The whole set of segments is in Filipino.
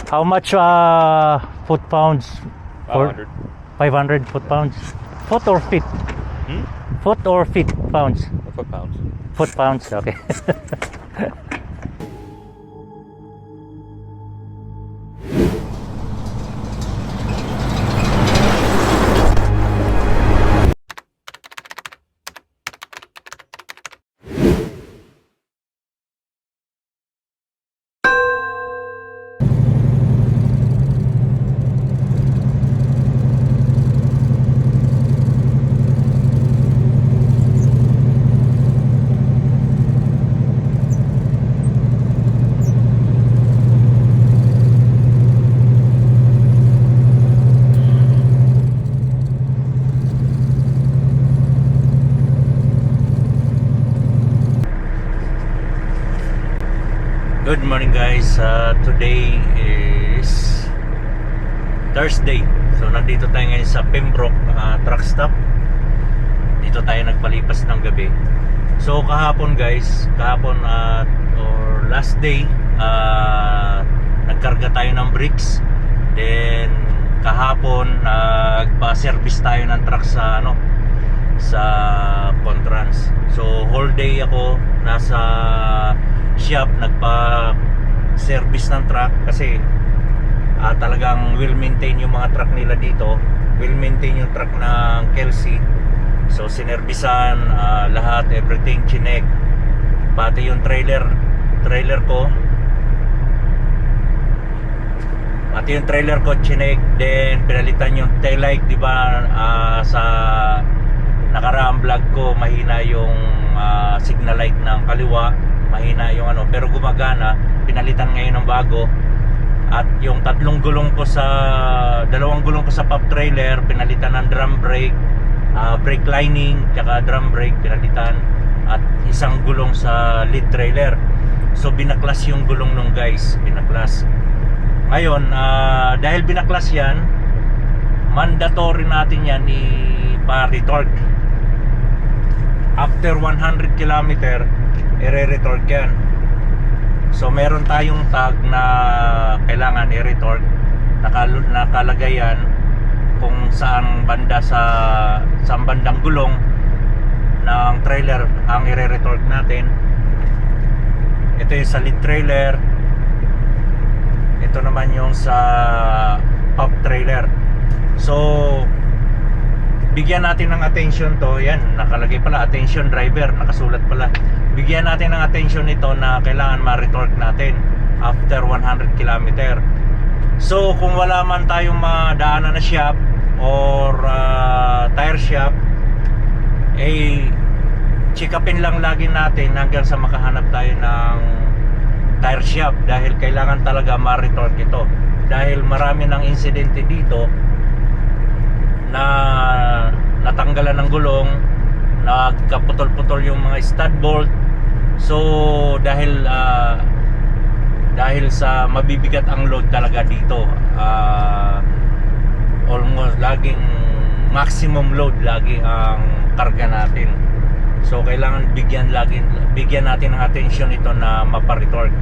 How much foot pounds? 500. 500 foot pounds. Foot or feet? Foot or feet pounds? Foot pounds. Foot pounds, okay. Good morning guys, today is Thursday. So nandito tayo ngayon sa Pembroke truck stop. Dito tayo nagpalipas ng gabi. So kahapon guys, or last day, nagkarga tayo ng bricks. Then kahapon nagpa-service tayo ng truck sa sa Contrans. So whole day ako nasa shop nagpa-service ng truck kasi talagang will maintain yung mga truck nila dito, will maintain yung truck ng Kelsey. So sinerbisan lahat, everything chinek, pati yung trailer ko, chinek. Then pinalitan yung taillight, di ba? Sa nakaraang vlog ko mahina yung signal light ng kaliwa, mahina yung pero gumagana. Pinalitan ngayon ng bago. At yung dalawang gulong ko sa pop trailer pinalitan ng drum brake, brake lining, tsaka drum brake pinalitan, at isang gulong sa lead trailer. So binaklas yung gulong nung guys, binaklas. Ngayon dahil binaklas yan, mandatory natin yan ipa-retorque. After 100 km i-retorque yan. So meron tayong tag na kailangan i-retorque, nakalagay yan kung saan banda sa bandang gulong ng trailer ang i-retorque natin. Ito yung sa lead trailer, ito naman yung sa pop trailer. So bigyan natin ng attention to. Yan, nakalagay pala attention driver, nakasulat pala. Bigyan natin ng attention ito na kailangan ma-retorque natin after 100 km. So kung wala man tayong madaanan na shop or tire shop, check upin lang lagi natin hanggang sa makahanap tayo ng tire shop, dahil kailangan talaga ma-retorque ito. Dahil marami ng insidente dito na natanggalan ng gulong, nagkaputol-putol yung mga stud bolt. So dahil sa mabibigat ang load talaga dito, almost laging maximum load lagi ang karga natin. So kailangan bigyan natin ng attention ito na mapa-retorque.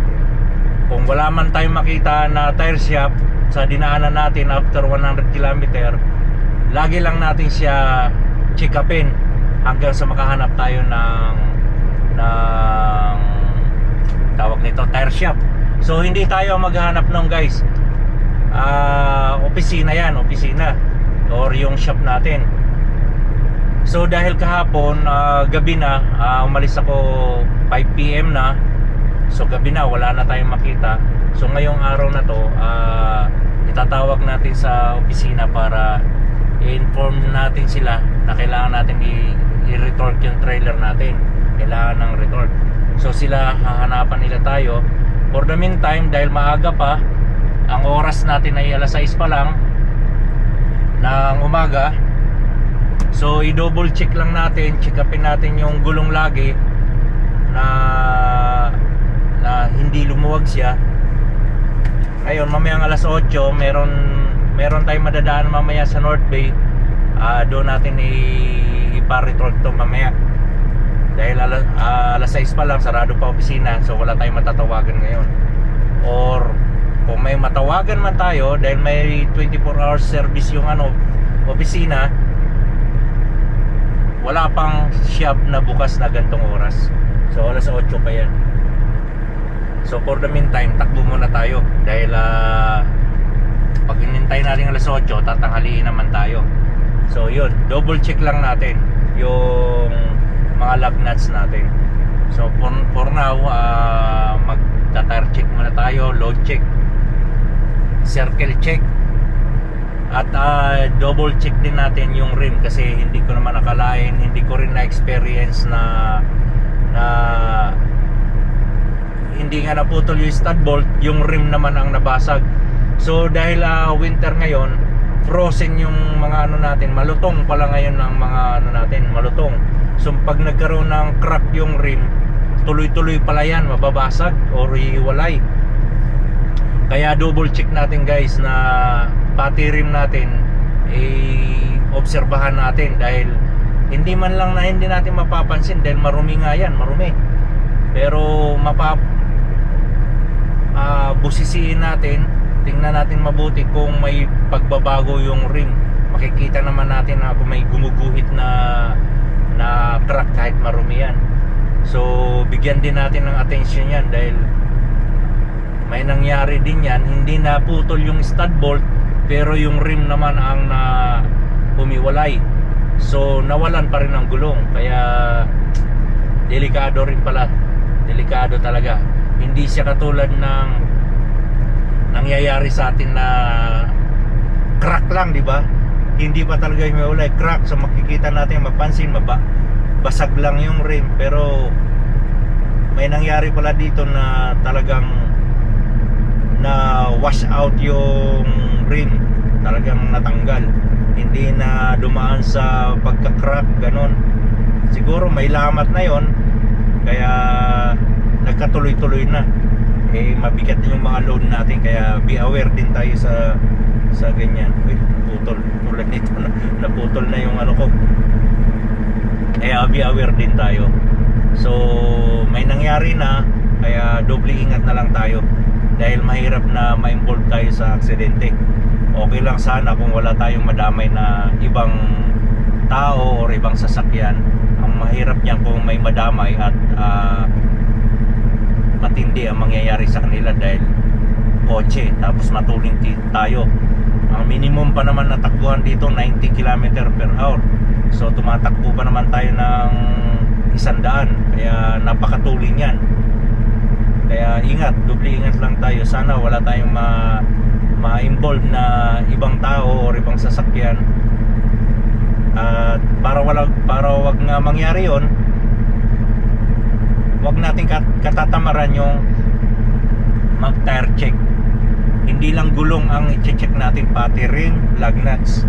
Kung wala man tayong makita na tire shop sa dinaanan natin after 100 km, lagi lang natin siya check upin hanggang sa makahanap tayo ng tawag nito, tire shop. So hindi tayo maghahanap nung guys, opisina yan, opisina or yung shop natin. So dahil kahapon gabi na, umalis ako 5 PM na. So gabi na, wala na tayong makita. So ngayong araw na to, itatawag natin sa opisina para i-inform natin sila na kailangan natin i-retorque yung trailer natin. Kailangan ng retorque. So sila, hahanapan nila tayo. For the meantime, dahil maaga pa, ang oras natin ay alas 6 pa lang ng umaga. So i-double check lang natin, check upin natin yung gulong lagi na hindi lumuwag siya. Ngayon, mamayang alas 8, meron tayong madadaan mamaya sa North Bay. Doon natin ipa-retorque to mamaya. Dahil alas 6 pa lang, sarado pa opisina. So wala tayong matatawagan ngayon. Or kung may matawagan man tayo, dahil may 24 hours service yung opisina, wala pang shop na bukas na gantong oras. So alas 8 pa yan. So for the meantime, takbo muna tayo dahil pag inintay natin alas 8, tatanghaliin naman tayo. So yun, double check lang natin yung mga lug nuts natin. So for now, mag-tire check muna tayo, load check, circle check, at double check din natin yung rim, kasi hindi ko naman nakalain, hindi ko rin na-experience na hindi nga naputol yung stud bolt, yung rim naman ang nabasag. So dahil winter ngayon, frozen yung mga natin, malutong pala ngayon ang mga natin, malutong. So pag nagkaroon ng crack yung rim, tuloy-tuloy pala yan, mababasag or hiwalay. Kaya double check natin guys, na pati rim natin obserbahan natin, dahil hindi man lang na hindi natin mapapansin dahil marumi nga yan, marumi. Pero busisiin natin, tingnan natin mabuti kung may pagbabago yung rim. Makikita naman natin na kung may gumuguhit na crack kahit marumi yan. So bigyan din natin ng attention yan, dahil may nangyari din yan, hindi na putol yung stud bolt pero yung rim naman ang humiwalay. So nawalan pa rin ang gulong. Kaya delikado rin pala, delikado talaga. Hindi siya katulad ng nangyayari sa atin na crack lang, di ba? Hindi pa talaga humiwalay, crack. So makikita natin, mapansin, basag lang yung rim, pero may nangyari pala dito na talagang na wash out yung rim, talagang natanggal, hindi na dumaan sa pagka-crack, ganon. Siguro may lamat na yon, kaya nagkatuloy-tuloy na. Mabigat din yung mga load natin, kaya be aware din tayo sa ganyan. Uy, putol, tulad nito, naputol na yung ko. Kaya be aware din tayo. So may nangyari na, kaya doble ingat na lang tayo, dahil mahirap na ma-involve tayo sa aksidente. Okay lang sana kung wala tayong madamay na ibang tao or ibang sasakyan. Ang mahirap niyan kung may madamay at matindi ang mangyayari sa kanila dahil kotse, tapos matuling tayo. Ang minimum pa naman na takbuhan dito 90 km per hour. So tumatakbo pa naman tayo ng 100, kaya napakatuling yan. Kaya ingat, doble ingat lang tayo. Sana wala tayong ma-involve na ibang tao o ibang sasakyan. At para wag nga mangyari yon, wag natin katatamaran yung mag-tire check. Hindi lang gulong ang i-check natin, pati rim, lug nuts.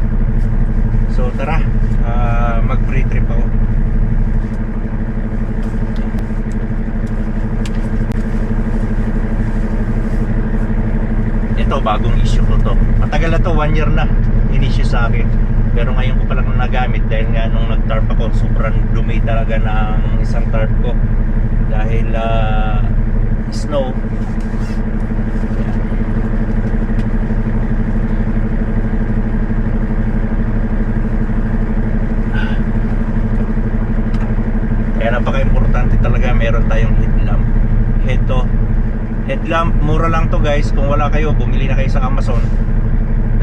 So tara, mag-free trip ako. Ito, bagong issue ko to. Matagal na to, 1 year na in-issue sa akin. Pero ngayon ko pa lang nagamit, dahil nga nung nag-tarp ako, sobrang dumi talaga ng isang tarp ko. Dahil snow. Kaya napaka-importante talaga meron tayong headlamp. Headlamp, mura lang to guys. Kung wala kayo, bumili na kayo sa Amazon,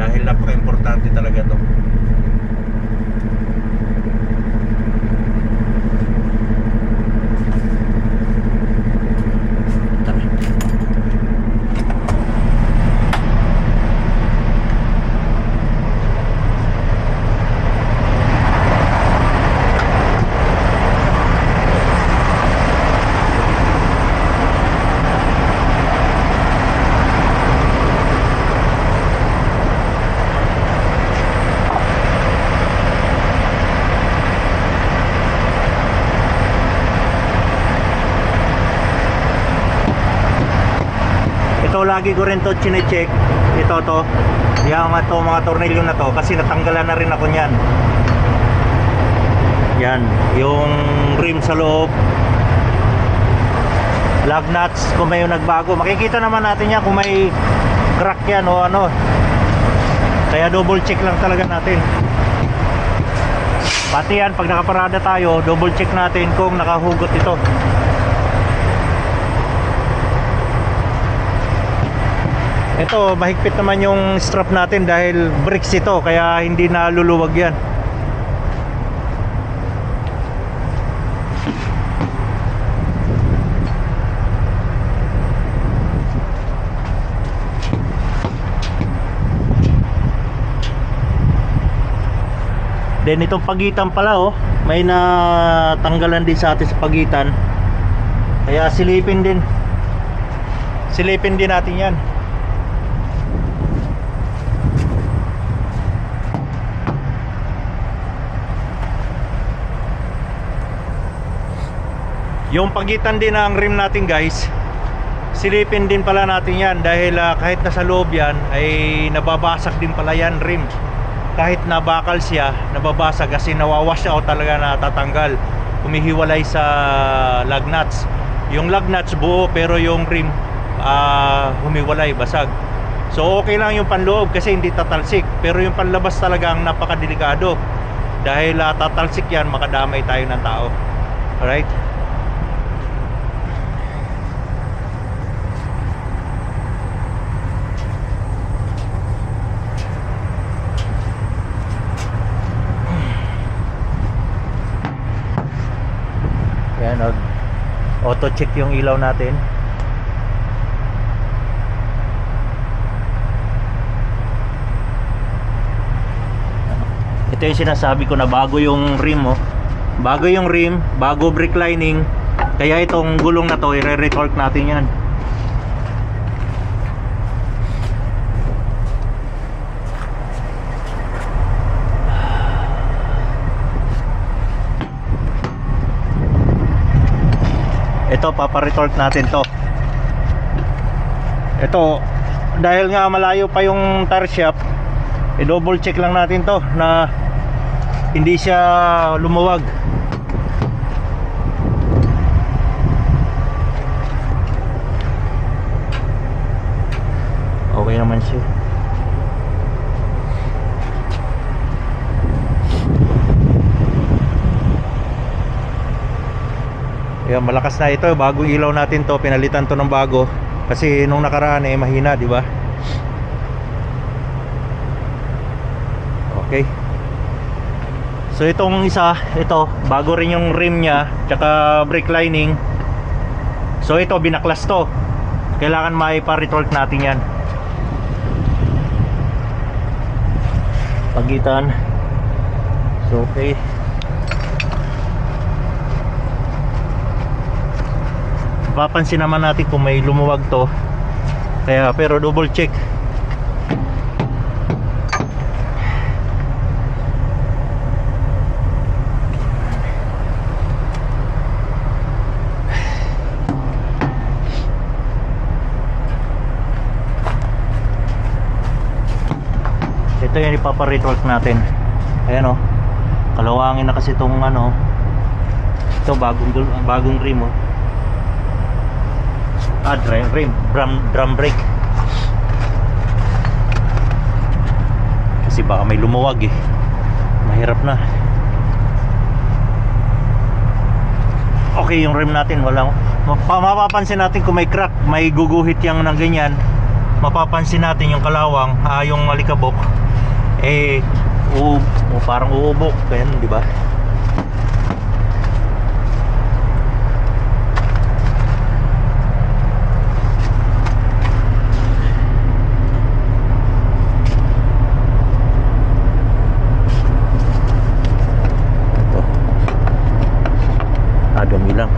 dahil napaka-importante talaga to. Lagi ko rin to chine-check. Ito yung mga tornilyo na to, kasi natanggalan na rin ako niyan. Yan, yung rim sa loob, lug nuts, kung may nagbago, makikita naman natin yan kung may crack yan o ano. Kaya double check lang talaga natin. Pati yan, pag nakaparada tayo, double check natin kung nakahugot ito. Ito, mahigpit naman yung strap natin dahil bricks ito, kaya hindi na luluwag yan. Then itong pagitan pala oh, may natanggalan din sa atin sa pagitan. Kaya silipin din natin yan. Yung pagitan din ng rim natin guys, silipin din pala natin yan dahil kahit nasa loob yan ay nababasag din pala yan rim. Kahit nabakal siya, nababasag kasi nawawash out talaga, natatanggal, humihiwalay sa lug nuts. Yung lug nuts buo pero yung rim humiwalay, basag. So okay lang yung panloob kasi hindi tatalsik, pero yung panlabas talagang napakadelikado dahil tatalsik yan, makadamay tayo ng tao. Alright. Yan, auto check yung ilaw natin. Ito yung sinasabi ko na bago yung rim oh. Bago yung rim, bago brake lining. Kaya itong gulong na to, i-retorque natin yan. Ito, paparetorque natin to. Ito, dahil nga malayo pa yung tire shop, i-double check lang natin to na hindi siya lumuwag. Okay naman siya. Ayan, malakas na ito. Bagong ilaw natin to, pinalitan to ng bago kasi nung nakaraan mahina, di ba? Okay. So itong isa, ito bago rin yung rim niya tsaka brake lining. So ito binaklas to. Kailangan maipa-retorque natin yan. Pagitan. So okay. Papansin naman natin kung may lumuwag to. Kaya pero double check. Ito yung ipapa-retorque natin. Ayan oh. Kalawangin na kasi itong ano. Ito bagong rim oh. Rim, drum brake. Kasi baka may lumuwag eh. Mahirap na. Okay, yung rim natin walang, mapapansin natin kung may crack, may guguhit yang ng ganyan. Mapapansin natin yung kalawang, yung alikabok parang uubok, ganyan, di ba? Dami lang.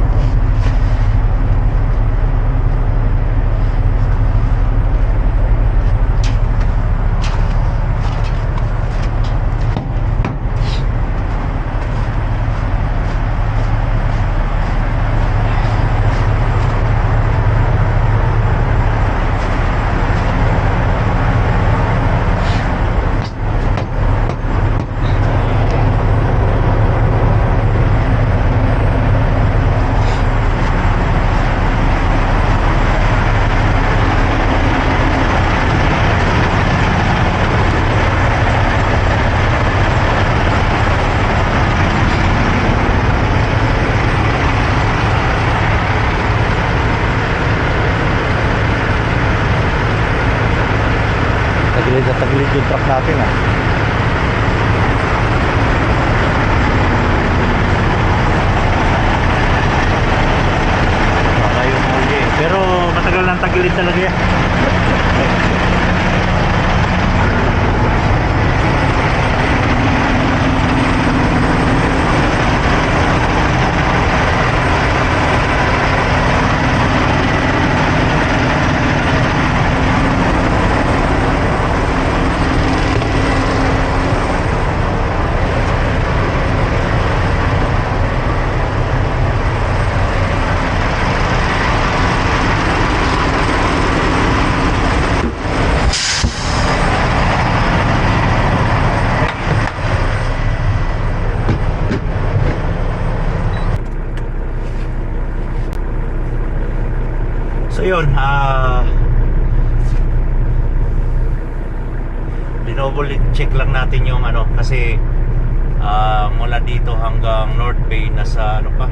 sa tagilid yung truck natin ah. Baka yung huli. Pero matagal ng tagilid talaga yan. So yun, dinouble check lang natin yung ano kasi mula dito hanggang North Bay nasa ano pa,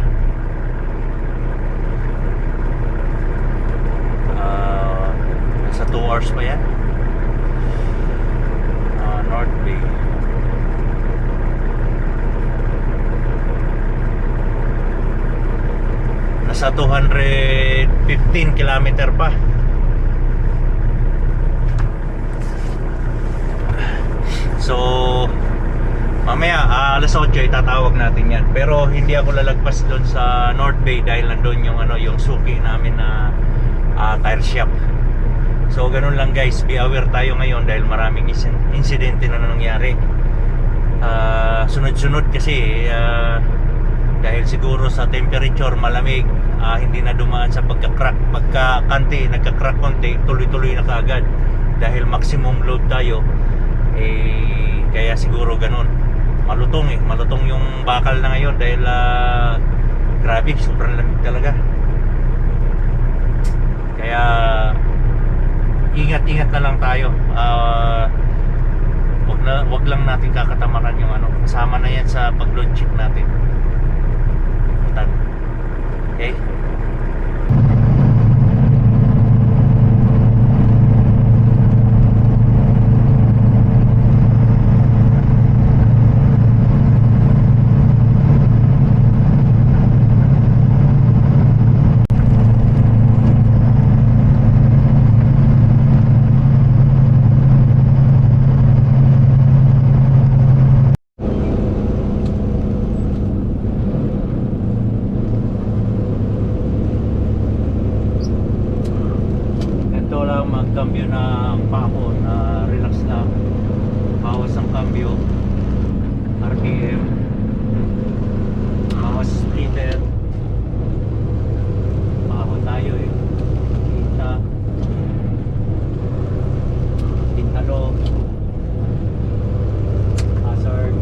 nasa 2 hours pa yan. North Bay nasa 215 kilometer pa. So mamaya alas 8 itatawag natin yan. Pero hindi ako lalagpas doon sa North Bay dahil nandun yung ano, yung suki namin na tire shop. So ganun lang guys, be aware tayo ngayon dahil maraming insidente na nangyari. Sunod-sunod kasi dahil siguro sa temperature malamig, hindi na dumaan sa pagka-crack, pagka-kanti, nagka-crack konti, tuloy-tuloy na kaagad dahil maximum load tayo. Kaya siguro ganun. Malutong yung bakal na ngayon dahil grabe, sobrang lamig talaga. Kaya ingat-ingat na lang tayo. Wag lang natin kakatamaran yung ano. Kasama na yan sa pag-load check natin. Okay? Magkambyo ng pako na relax lang, bawas ang kambyo, RPM, bawas splitter, pako tayo kita, pintalo, hazard,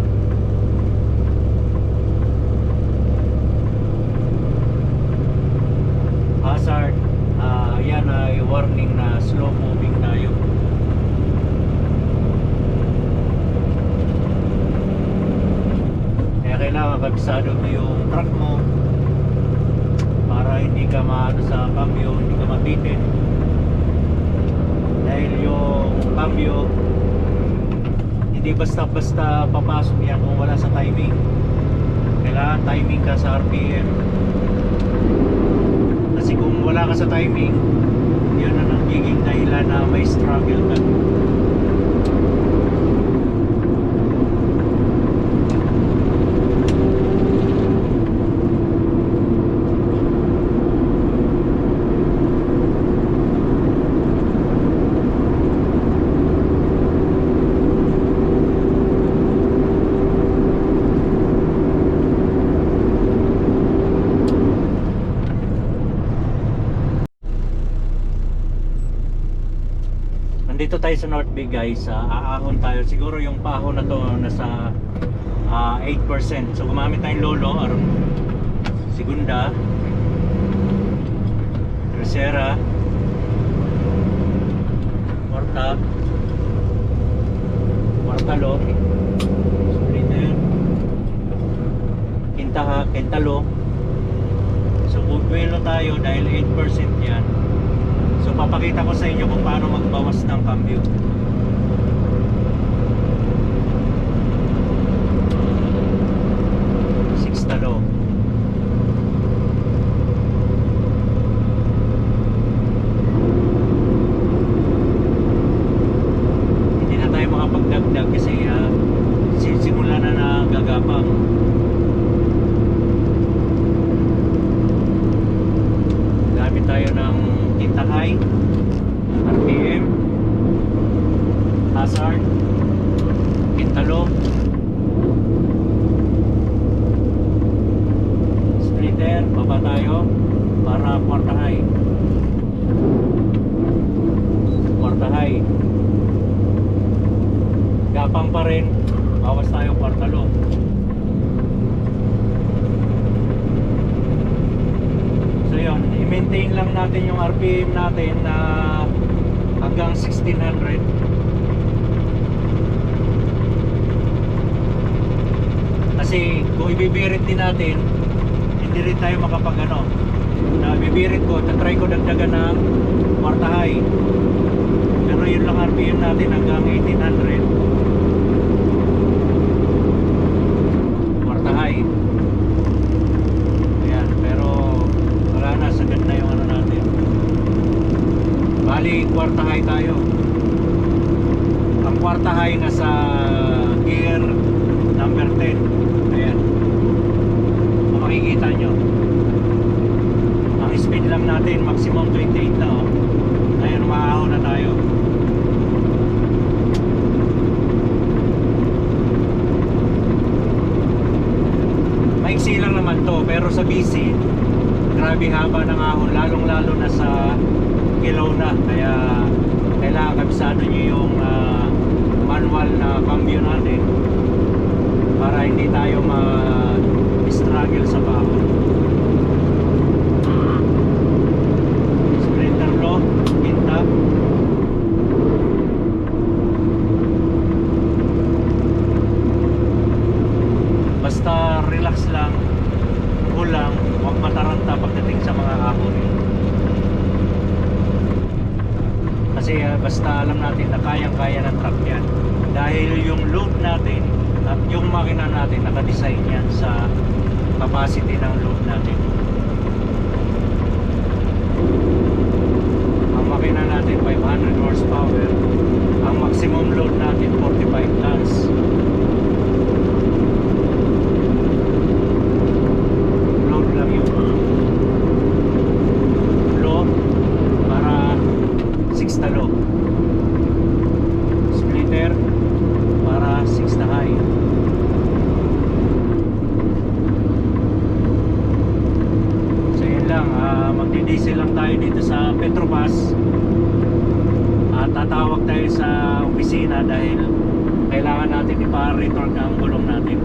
yan ay warning na slow moving tayo. Kaya kailangan kabisado mo yung truck mo para hindi ka maano sa cambio, hindi ka mabitin. Dahil yung cambio hindi basta-basta papasok yan kung wala sa timing. Kailangan timing ka sa RPM. Kasi kung wala ka sa timing, yun ang nagiging dahilan na may struggle ka. Dito tayo sa North Bay guys, aahon tayo. Siguro yung paahon na to nasa 8%. So gumamit tayong lolo, segunda, tercera, kwartalo, splitter, quintalo. So bugwelo tayo dahil 8% yan. So papakita ko sa inyo kung paano magbawas ng cambio. Hazard, Pintalo, Splitter, baba tayo para Kwartahay. Kwartahay. Gapang pa rin, bawas tayo Kwartalo. So yun, i-maintain lang natin yung RPM natin na hanggang 1600. Kasi kung ibibirit din natin, hindi rin tayo makapag ano. Na bibirit ko, tatry ko dagdagan ng Kwartahay. Pero yun lang RPM natin hanggang 1800. Kwartahay. Ayan, pero wala na, sagad na yung ano natin. Bali, Kwartahay tayo. Ang Kwartahay nasa gear number 10. Ayan. Kung makikita nyo, ang speed lang natin maximum 28 na, oh. Ayan, maahaw na tayo. Maiksi lang naman to, pero sa BC grabe haba ng ahon, lalong lalo na sa Kelowna. Kaya kailangan kabisado nyo yung manual na cambio natin para hindi tayo ma-struggle sa bahon. Sprinter low, hinta. Basta relax lang, cool lang, huwag mataranta pagdating sa mga ahon. Kasi basta alam natin na kayang-kaya ng truck yan. Dahil yung load natin at yung makina natin nakadesign yan sa capacity ng load natin. Ang makina natin 500 horsepower, ang maximum load natin 45 tons. Load lang yung low para 6 na low. Splitter para 6 na high. So yun lang, magdi-diesel lang tayo dito sa Petropas at tatawag tayo sa opisina dahil kailangan natin ipa-return ang gulong natin.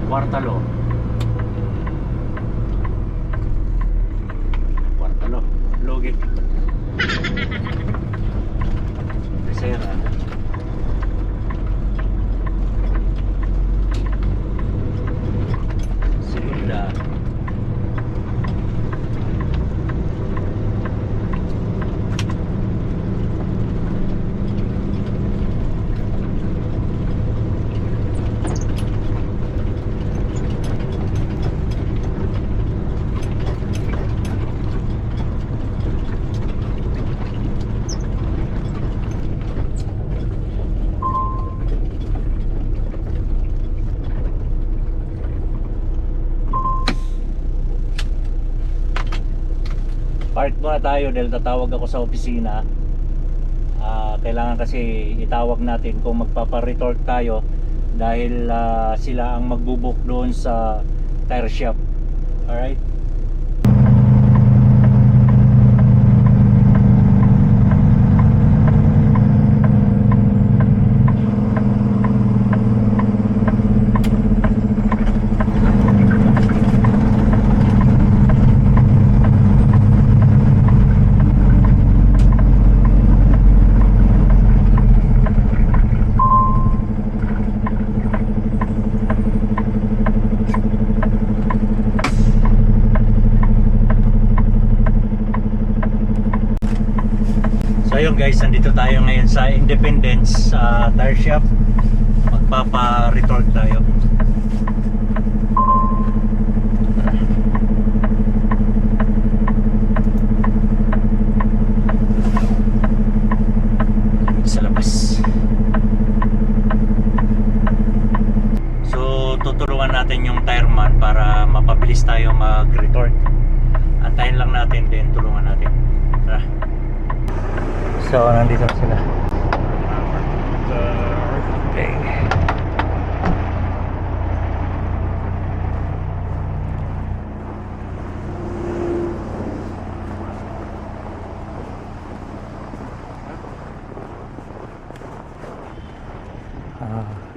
Kwartalo. Kwartalo. Logit. Tercera. Segunda. Park muna tayo dahil tatawag ako sa opisina. Kailangan kasi itawag natin kung magpapa-retort tayo dahil sila ang magbubuk doon sa tire shop. Alright? So ayun guys, nandito tayo ngayon sa Independence tire shop. Magpapa-retort tayo. So, nandito na sila. Okay.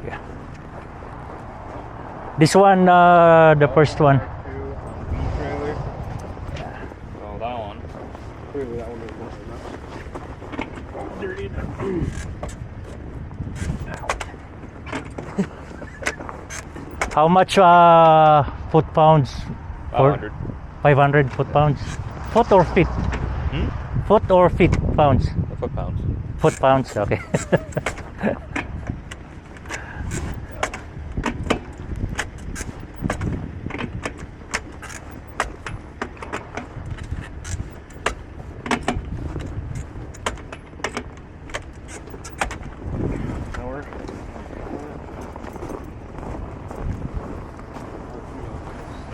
Yeah. This one, the first one. Trailer. Oh, that one. Clearly that one was most enough. Dirty. How much foot pounds? 500. 500 foot pounds. Foot or feet? Foot or feet pounds? Foot pounds. Foot pounds, okay.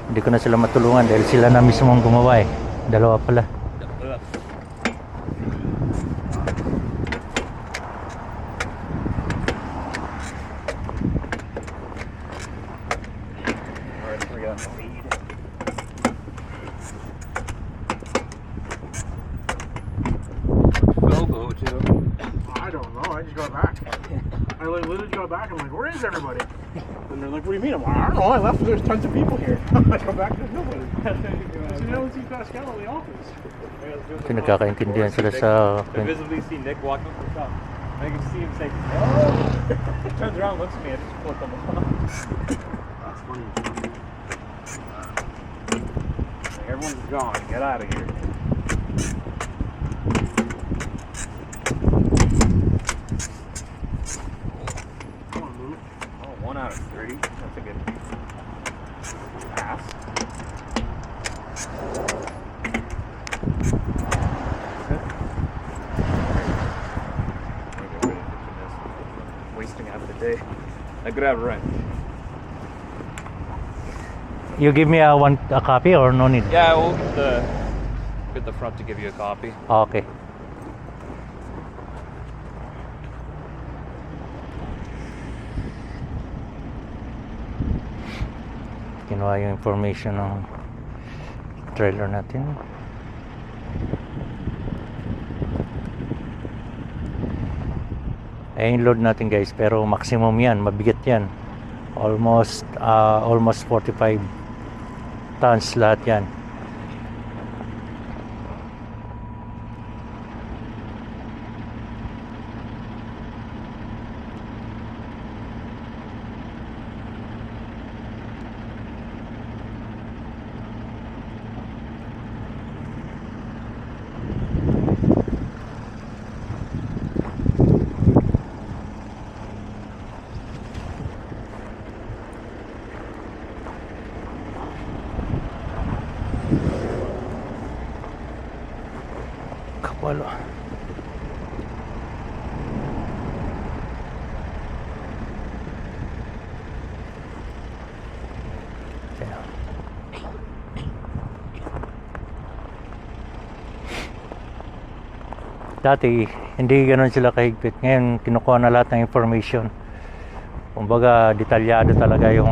Hindi ko na sila matulungan dahil sila na mismo ang gumawa eh. Dalawa pala. I don't know. I just got back. I literally got back. I'm like, where is everybody? And they're like, what do you mean? I'm like, I don't know. I left. There's tons of people here. I come back. There's nobody. So you don't see Pascal in the office. Kasi nagkakaintindihan sila sa... I visibly see Nick walking up the shop. I can see him say, oh! Turns around, looks at me, and just pulls them off. That's funny. Like, everyone's gone. Get out of here. Come on, Moon. Oh, 1 out of 30. That's a good pass. Wasting half the day. I could have rent. You give me a copy or no need? Yeah, we'll get the front to give you a copy. Okay. Kinuha yung information ng trailer natin. Eh, yung load natin guys, pero maximum yan, mabigat yan. Almost 45 tons lahat yan. Kapalo. Dati hindi ganoon sila kahigpit. Ngayon kinukuha na lahat ng information. Kumbaga detalyado talaga yung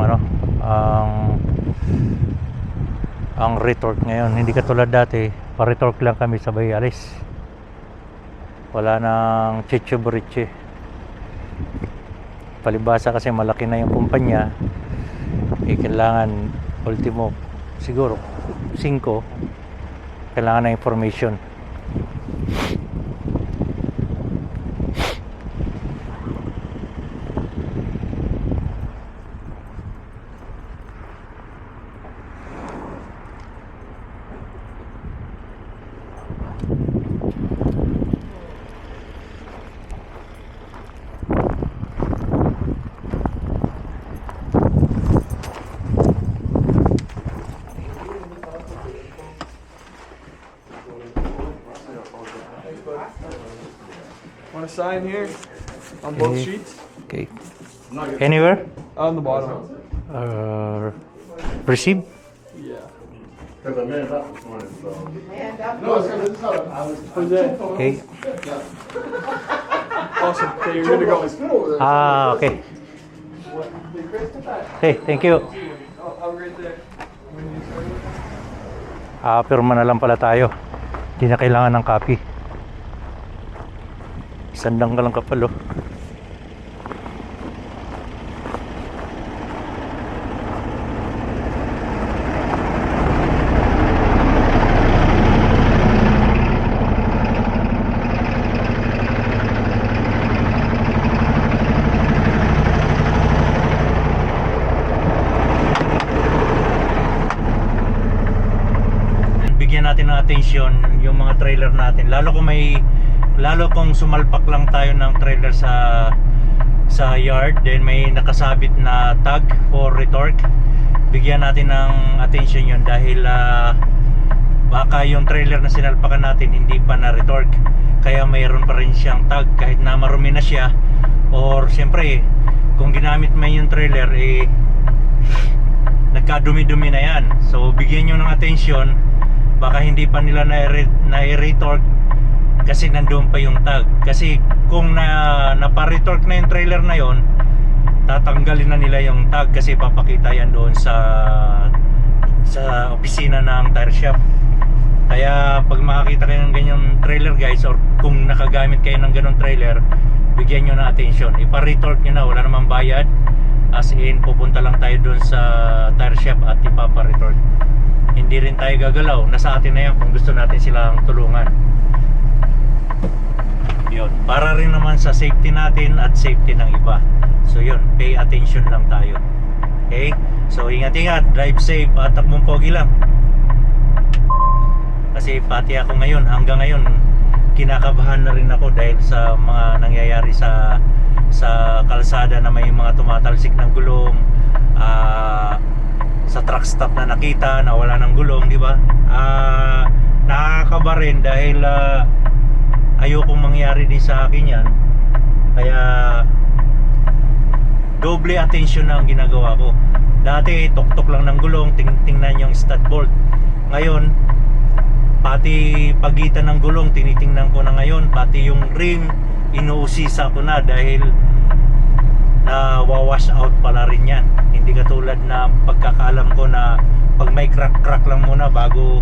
ang retort ngayon. Hindi katulad dati, pa-retort lang kami sabay alis. Wala nang chicho-buriche. Palibasa kasi malaki na yung kumpanya. Kailangan ultimo siguro 5 kailangan na information. Want to sign here on both Okay. sheets? Okay. Anywhere? On the bottom. Receive? Yeah. Because I manned up this morning, so. No, this is how I was. Who's that? Okay. Awesome. Okay, you're good to go. Ah, okay. Okay, thank you. Have a great day. Pirma na lang pala tayo. Hindi na kailangan ng copy. Sandang ka lang kapal, oh. Bigyan natin ng attention yung mga trailer natin, lalo kung sumalpak lang tayo ng trailer sa yard, then may nakasabit na tag for retorque. Bigyan natin ng attention yun dahil baka yung trailer na sinalpakan natin hindi pa na retorque, kaya mayroon pa rin siyang tag kahit na marumi na siya, or siyempre kung ginamit mo yung trailer nagkadumi-dumi na yan. So bigyan nyo ng attention, baka hindi pa nila na-retorque kasi nandoon pa yung tag. Kasi kung napa-retorque na yung trailer na yon, tatanggalin na nila yung tag kasi papakita yan doon sa opisina ng tire shop. Kaya pag makakita kayo ng ganyang trailer guys, or kung nakagamit kayo ng ganong trailer, bigyan nyo ng attention. Ipa-retorque nyo na, wala namang bayad, as in pupunta lang tayo doon sa tire shop at ipapa-retorque. Hindi rin tayo gagalaw, nasa atin na yan kung gusto natin silang tulungan. Yun, para rin naman sa safety natin at safety ng iba. So yun, pay attention lang tayo. Okay? So ingat-ingat, drive safe at takbong pogi lang. Kasi pati ako ngayon, hanggang ngayon kinakabahan na rin ako dahil sa mga nangyayari sa kalsada na may mga tumatalsik ng gulong, sa truck stop na nakita na wala ng gulong, di ba? Nakakaba rin dahil ayokong mangyari din sa akin yan. Kaya doble attention na ang ginagawa ko. Dati tok-tok lang ng gulong, tingnan yung stud bolt. Ngayon pati pagitan ng gulong tinitingnan ko na ngayon, pati yung rim inuusisa ko na dahil na wawash out pala rin yan. Hindi katulad na pagkakaalam ko na pag may crack lang muna bago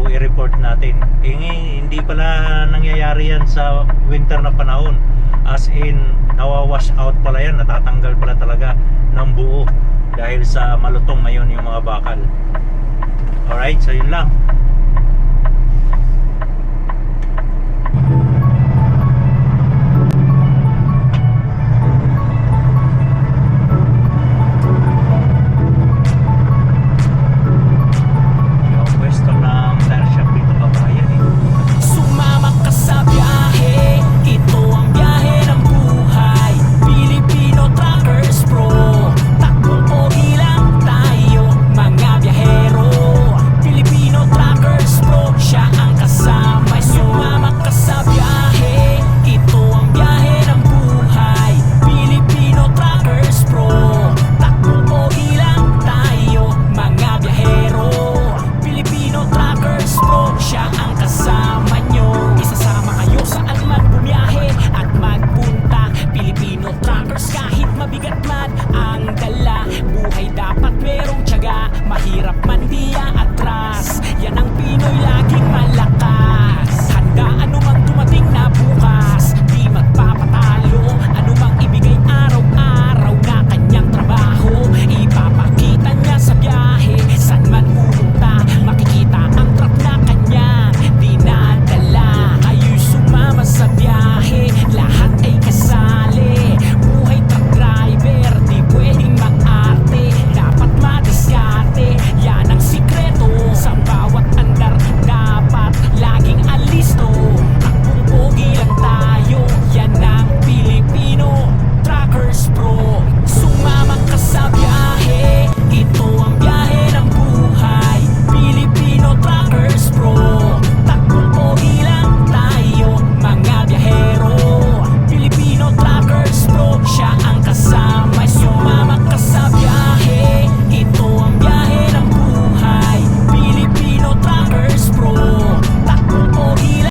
i-report natin. Hindi pala nangyayari yan sa winter na panahon, as in nawawash out pala yan, natatanggal pala talaga ng buo dahil sa malutong ngayon yung mga bakal. Alright, so yun lang.